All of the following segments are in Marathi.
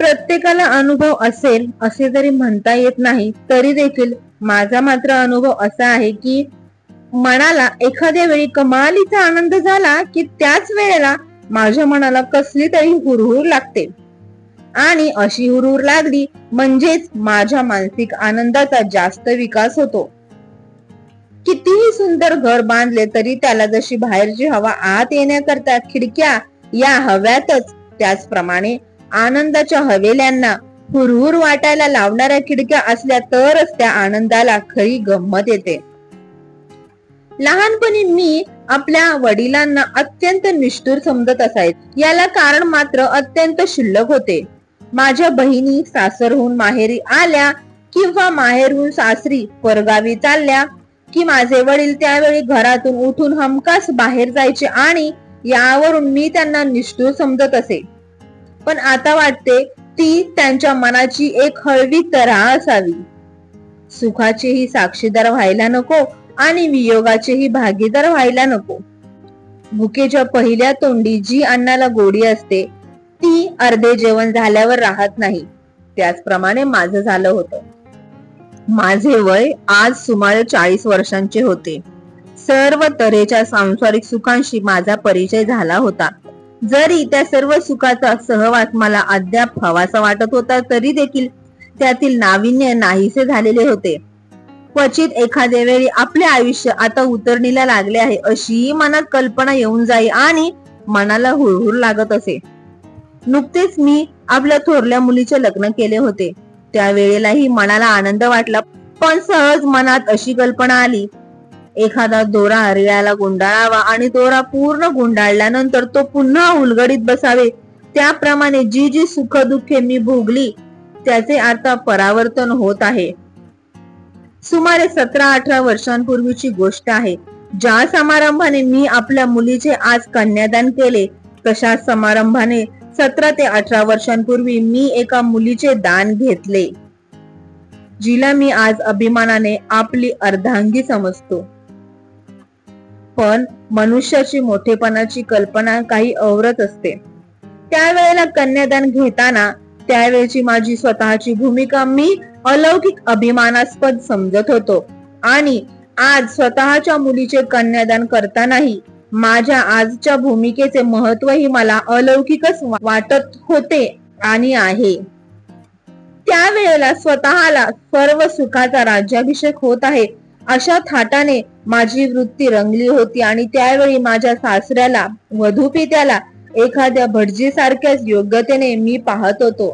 प्रत्येकाला अनुभव असेल असे जरी म्हणता येत नाही, तरी देखील माझा मात्र अनुभव असा आहे की मनाला एखाद्या वेळी कमालीचा आनंद झाला की त्याच वेळेला माझ्या मनाला कसली तरी हुरहुर लागते, आणि अशी हुरहुर लागली म्हणजेच माझ्या मानसिक आनंदाचा जास्त विकास होतो. कितीही सुंदर घर बांधले तरी त्याला जशी बाहेरची हवा आत येण्याकरता खिडक्या या हव्यातच, त्याचप्रमाणे आनंदाच्या हवेल्यांना हुरहुर वाटायला लावणाऱ्या खिडक्या असल्या तरच त्या आनंदाला खरी गंमत येते. लहानपणी मी आपल्या वडिलांना अत्यंत निष्ठुर समजत असायचे. याला कारण मात्र अत्यंत क्षुल्लक होते. माझ्या बहिणी सासरहून माहेरी आल्या किंवा माहेरहून सासरी परगावी चालल्या की माझे वडील त्यावेळी घरातून उठून हमखास बाहेर जायचे, आणि यावरून मी त्यांना निष्ठुर समजत असे. पण आता वाटते ती त्यांच्या मनाची एक हळवी तऱ्हा असावी. सुखाचेही साक्षीदार व्हायला नको आणि वियोगाचेही भागीदार व्हायला नको. भुकेच्या पहिल्या तोंडी जी अन्नाला गोडी असते ती अर्धे जेवण झाल्यावर राहत नाही. त्याचप्रमाणे माझं झालं होतं. माझे वय आज सुमारे 40 वर्षांचे होते. सर्व तऱ्हेच्या सांसारिक सुखांशी माझा परिचय झाला होता. जरी त्या सर्व सुखाचा सहवास मला अद्याप हवासा वाटत होता, तरी देखील त्यातील नाविन्य नाहीसे झालेले होते. क्वचित एखाद्या वेळी आपले आयुष्य आता उतरणीला लागले आहे अशी मनात कल्पना येऊन जाई आणि मनाला हुरहुर लागत असे. नुकतेच मी आपल्या थोरल्या मुलीचे लग्न केले होते. त्यावेळेलाही मनाला आनंद वाटला, पण सहज मनात अशी कल्पना आली, एखादा दोरा हरियाला गुंडाळावा आणि दोरा पूर्ण गुंडाळल्यानंतर तो पुन्हा उलगडीत बसावे. त्याप्रमाणे जी जी सुख दुःखे मी भोगली त्याचे आता परावर्तन होत आहे. सुमारे 17-18 वर्षांपूर्वीची गोष्ट आहे. ज्या समारंभाने मी आपल्या मुलीचे आज कन्यादान केले, तशा समारंभाने 17 ते 18 वर्षांपूर्वी मी एका मुलीचे दान घेतले, जिला मी आज अभिमानाने आपली अर्धांगी समजतो. पण मनुष्याची मोठेपणाची कल्पना काही औरच असते. त्यावेळेला कन्यादान घेताना त्यावेळची माझी स्वतःची भूमिका मी अलौकिक अभिमानास्पद समजत होतो, आणि आज स्वतःच्या मुलीचे कन्यादान करतानाही माझ्या आजच्या भूमिकेचे महत्वही मला अलौकिकच वाटत होते आणि आहे. त्यावेळेला स्वतःला सर्व सुखाचा राज्याभिषेक होत आहे अशा थाटाने माझी वृत्ती रंगली होती, आणि त्यावेळी माझ्या सासऱ्याला वधूपित्याला एखाद्या भटजीसारख्याच योग्यतेने मी पाहत होतो.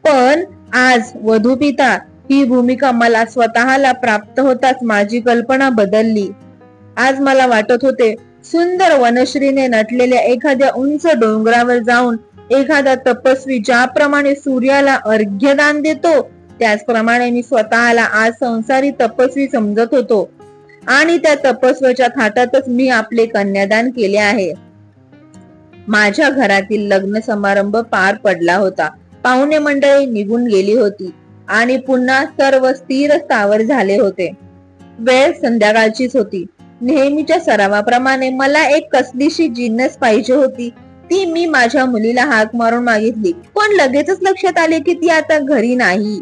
पण आज वधूपिता ही भूमिका मला स्वतःला प्राप्त होताच माझी कल्पना बदलली. आज मला वाटत होते सुंदर वनश्रीने नटलेल्या एखाद्या उंच डोंगरावर जाऊन एखादा तपस्वी ज्याप्रमाणे सूर्याला अर्घ्यदान देतो, त्याचप्रमाणे मी स्वतःला आज संसारी तपस्वी समजत होतो, आणि त्या तपस्व्याच्या थाटातच मी आपले कन्यादान केले आहे. माझ्या घरातील लग्न समारंभ पार पडला होता. पाहुणे मंडळी निघून गेली होती आणि पुन्हा सर्व स्थिर स्थावर झाले होते. वेळ संध्याकाळचीच होती. नेहमीच्या सरावाप्रमाणे मला एक कसलीशी जिन्नस पाहिजे होती. ती मी माझ्या मुलीला हाक मारून मागितली, पण लगेचच लक्षात आले की ती आता घरी नाही.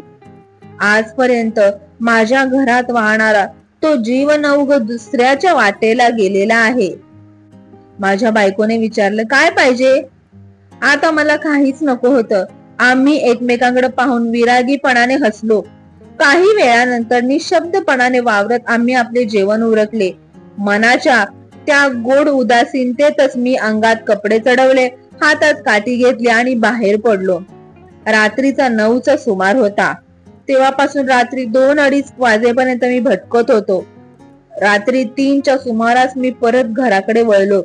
आजपर्यंत माझ्या घरात वाहणारा तो जीवनौघ दुसऱ्याच्या वाटेला गेलेला आहे. माझ्या बायकोने विचारलं, काय पाहिजे? आता मला काहीच नको होतं. आम्ही एकमेकांकडे पाहून विरागीपणाने हसलो. काही वेळानंतर निशब्दपणाने वावरत आम्ही आपले जेवण उरकले. मनाच्या त्या गोड उदासीनतेतच मी अंगात कपडे चढवले, हातात काठी घेतली आणि बाहेर पडलो. रात्रीचा 9चा सुमार होता. तेव्हापासून रात्री 2-2:30 वाजेपर्यंत मी भटकत होतो. रात्री 3च्या सुमारास मी परत घराकडे वळलो.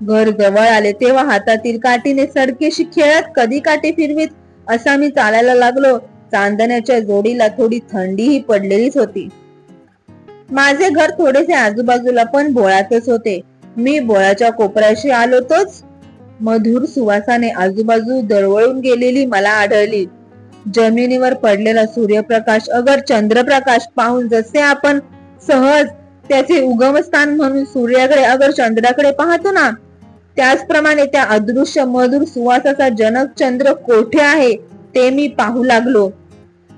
घर जवळ आले तेव्हा हातातील काठीने सडकेशी खेळत कधी काठी फिरवीत असा मी चालायला लागलो. चांदण्याच्या जोडीला थोडी थंडीही पडलेलीच होती. माझे घर थोडेसे आजूबाजूला पण बोळातच होते. मी बोळाच्या कोपऱ्याशी आलो तोच मधुर सुवासाने आजूबाजू दरवळून गेलेली मला आढळली. जमिनीवर पडलेला सूर्यप्रकाश अगर चंद्रप्रकाश पाहून जसे आपण सहज त्याचे उगमस्थान म्हणून सूर्याकडे अगर चंद्राकडे पाहतो ना, त्याचप्रमाणे त्या अदृश्य मधुर सुवासाचा जनक चंद्र कोठे आहे ते मी पाहू लागलो.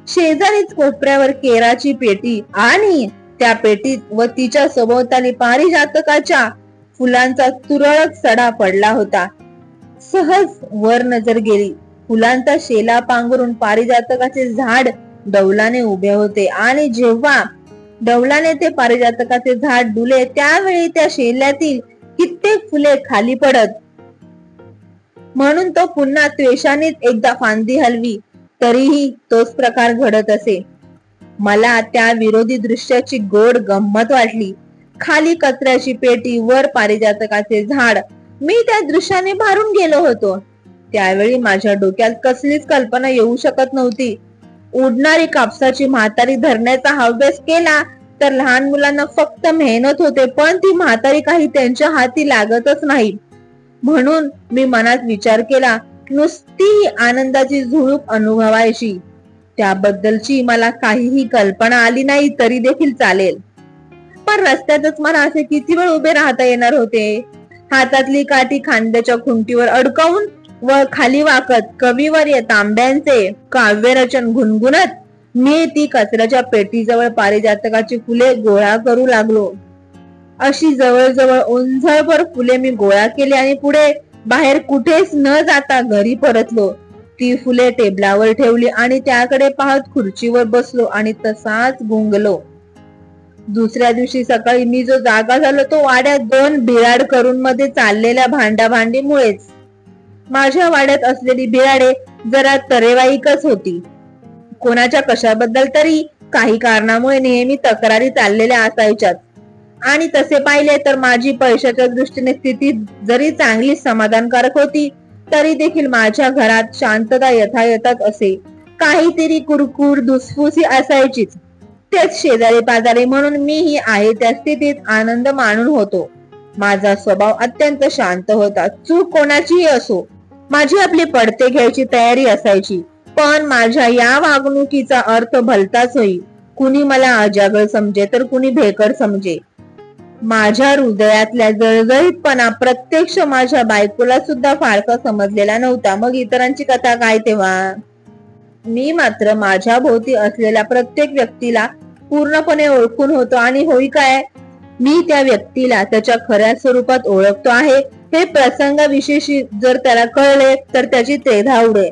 शेजारीच कोपऱ्यावर केराची पेटी आणि त्या पेटीत व तिच्या सभोवताली पारिजातकाच्या फुलांचा तुरळक सडा पडला होता. सहज वर नजर गेली. फुलांचा शेला पांघरून पारिजातकाचे झाड डौलाने उभे होते आणि जेव्हा डौलाने ते पारिजातकाचे झाड डुले त्यावेळी त्या शेल्यातील कित्येक फुले खाली पडत. म्हणून तो पुन्हा त्वेषानेच एकदा फांदी हलवी तरीही तोच प्रकार घडत असे. मला त्या विरोधी दृश्याची गोड गंमत वाटली. खाली कचऱ्याची पेटी, वर पारिजातकाचे झाड. मी त्या दृश्याने भारून गेलो होतो. त्यावेळी माझ्या डोक्यात कसलीच कल्पना येऊ शकत नव्हती. उडणारी कापसाची म्हातारी धरण्याचा हव्यास केला तर लहान मुलांना फक्त मेहनत होते, पण ती म्हातारी काही त्यांच्या हाती लागतच नाही. म्हणून मी मनात विचार केला, नुसती आनंदाची झुळूक अनुभवायची. त्याबद्दलची मला काहीही कल्पना आली नाही तरी देखील चालेल. पण रस्त्यातच मला असे किती वेळ उभे राहता येणार होते. हातातली काठी खांद्याच्या खुंटीवर अडकवून व खाली वाकत कविवर्य तांब्यांचे काव्यरचन गुणगुणत मी ती कचऱ्याच्या पेटीजवळ पारिजातकाची फुले गोळा करू लागलो. अशी जवळजवळ ओंझळभर फुले मी गोळा केली आणि पुढे बाहेर कुठेच न जाता घरी परतलो. ती फुले टेबलावर ठेवली आणि त्याकडे पाहत खुर्चीवर बसलो आणि तसाच गुंगलो. दुसऱ्या दिवशी सकाळी मी जो जागा झालो तो वाड्यात 2 बिराड करून मध्ये चाललेल्या भांडाभांडीमुळेच. माझ्या वाड्यात असलेली बिराडे जरा तरेवाईकच होती. कोणाच्या कशाबद्दल तरी काही कारणामुळे नेहमी तक्रारी चाललेल्या असायच्यात. आणि तसे पाहिले तर माझी पैशाच्या दृष्टीने स्थिती जरी चांगली समाधानकारक होती तरी देखील माझ्या घरात शांतता यथायथाच असे. काहीतरी कुरकुर धुसफुसी असायचीच. तेच शेजारी पाजारी म्हणून मीही आहे त्या स्थितीत आनंद मानून होतो. माझा स्वभाव अत्यंत शांत होता. चूक कोणाचीही असो माझी आपली पडते घ्यायची तयारी असायची. पण माझ्या या वागणुकीचा अर्थ भलताच होई. कुणी मला अजागळ समजे तर कुणी भेकड समजे. माझ्या हृदयातल्या जळजळीतपणा प्रत्यक्ष माझ्या बायकोला सुद्धा फारसा समजलेला नव्हता. मग इतरांची कथा काय तेव्हा. मी मात्र माझ्या भोवती असलेल्या प्रत्येक व्यक्तीला पूर्णपणे ओळखून होतो आणि होई काय, मी त्या व्यक्तीला त्याच्या खऱ्या स्वरूपात ओळखतो आहे हे प्रसंगाविशेषी जर त्याला कळले तर त्याची त्रेधा उडे,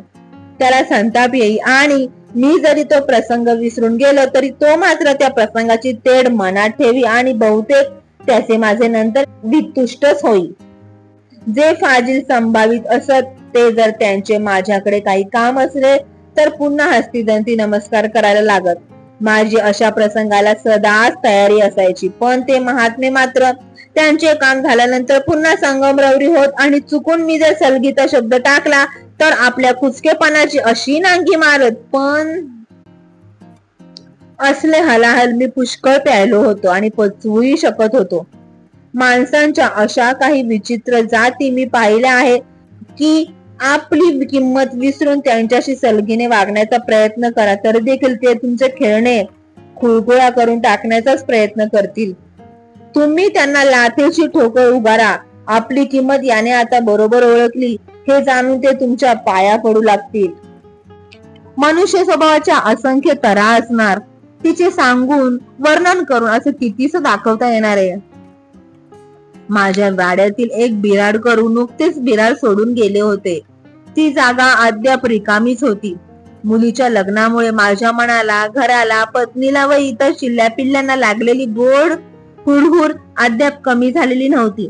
त्याला संताप येई आणि मी जरी तो प्रसंग विसरून गेलो तरी तो मात्र त्या प्रसंगाची तेढ मनात ठेवी आणि बहुतेक त्याचे माझे नंतर वितुष्टच होई. जे फाजील संभावित असत ते जर त्यांचे माझ्याकडे काही काम असले तर पुन्हा हस्तिदंती नमस्कार करायला लागत. माझी अशा प्रसंगाला सदाच तयारी असायची. पण ते महात्मे मात्र त्यांचे काम झाल्यानंतर पुन्हा संगमरवरी होत आणि चुकून मी जर सलगीता शब्द टाकला तर आपल्या कुचकेपणाची अशी नांगी मारत. पण असले हलाहल मी पुष्कळ प्यायलो होतो आणि पचवूही शकत होतो. माणसांच्या अशा काही विचित्र जाती मी पाहिल्या आहे की आपली किंमत विसरून त्यांच्याशी सलगीने वागण्याचा प्रयत्न करा तर देखील ते तुमचे खेळणे खुळखुळा करून टाकण्याचाच प्रयत्न करतील. तुम्ही त्यांना लाथेची ठोकर उगारा. आपली किंमत याने आता बरोबर ओळखली हे जाणून ते तुमच्या पाया पडू लागतील. मनुष्य स्वभावाच्या असंख्य तरा असणार. तिचे सांगून वर्णन करून असं कितीच दाखवता येणार आहे. माझ्या वाड्यातील एक बिराड करू नुकतेच बिराड सोडून गेले होते. ती जागा अद्याप रिकामीच होती. मुलीच्या लग्नामुळे माझ्या मनाला, घराला, पत्नीला व इतर चिल्ल्या पिल्ल्यांना लागलेली गोड हुरहुर अद्याप कमी झालेली नव्हती.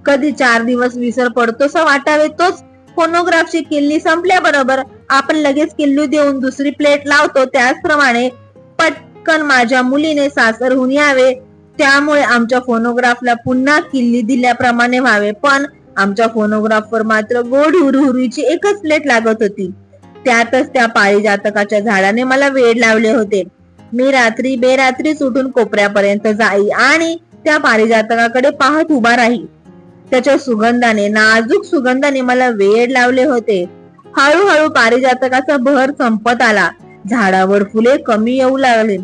कधी 4 दिवस विसर पडतोसा वाटावे तोच फोनोग्राफची किल्ली संपल्याबरोबर आपण लगेच किल्ली देऊन दुसरी प्लेट लावतो. त्याचप्रमाणे पटकन माझ्या मुलीने सासरहून यावे त्यामुळे आमच्या फोनोग्राफला पुन्हा किल्ली दिल्याप्रमाणे व्हावे. पण आमच्या फोनोग्राफवर मात्र गोड हुरहुरीची एकच प्लेट लागत होती. त्यातच त्या पारिजातकाच्या झाडाने मला वेड लावले होते. मी रात्री बेरात्रीच उठून कोपऱ्यापर्यंत जाई आणि त्या पारिजातकाकडे पाहत उभा राही. त्याच्या सुगंधाने, नाजूक सुगंधाने मला वेड लावले होते. हळूहळू पारिजातकाचा बहर संपत आला. झाडावर फुले कमी येऊ लागली.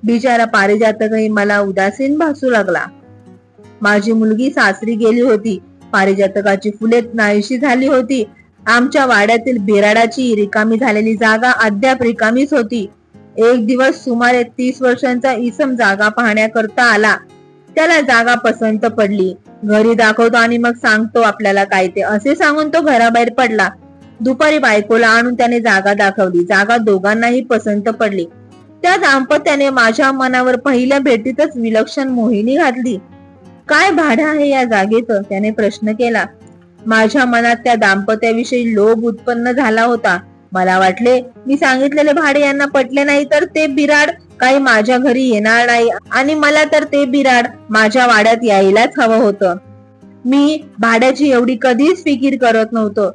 बिचारा पारिजातकही मला उदासीन भासू लागला. माझी मुलगी सासरी गेली होती. पारिजातकाची फुले नाहीशी झाली होती आमच्या वाड्यातील बिराडाची रिकामी झालेली जागा अद्याप रिकामीच होती. एक दिवस सुमारे 30 वर्षांचा इसम जागा पाहण्याकरता आला. त्याला जागा पसंत पडली. घरी दाखवतो आणि मग सांगतो आपल्याला काय ते, असे सांगून तो घराबाहेर पडला. दुपारी बायकोला आणून त्याने जागा दाखवली. जागा दोघांनाही पसंत पडली. त्या दाम्पत्याने माझ्या मनावर पहिल्या भेटीतच विलक्षण मोहिनी घातली. काय भाडं आहे या जागेचं, त्याने प्रश्न केला. माझ्या मनात त्या दाम्पत्याविषयी लोभ उत्पन्न झाला होता. मला वाटले मी सांगितलेले भाडे यांना पटले नाही तर ते बिराड काही माझ्या घरी येणार नाही आणि मला तर ते बिराड माझ्या वाड्यात यायलाच हवं होतं. मी भाड्याची एवढी कधीच फिकीर करत नव्हतो.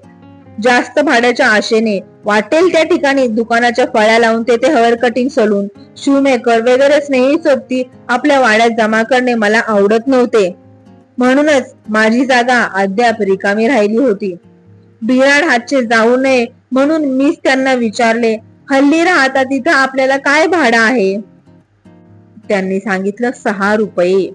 जास्त भाड्याच्या आशेने वाटेल त्या ठिकाणी दुकानाच्या फळ्या लावून तेथे hair cutting salon, shoe maker वगैरे स्नेही सोबती आपल्या वाड्यात जमा करणे मला आवडत नव्हते. म्हणूनच माझी जागा अद्याप रिकामी राहिली होती. बिराड हातचे जाऊ नये म्हणून मीच त्यांना विचारले, हल्ली राहता तिथं आपल्याला काय भाडं आहे? त्यांनी सांगितलं 6 रुपये.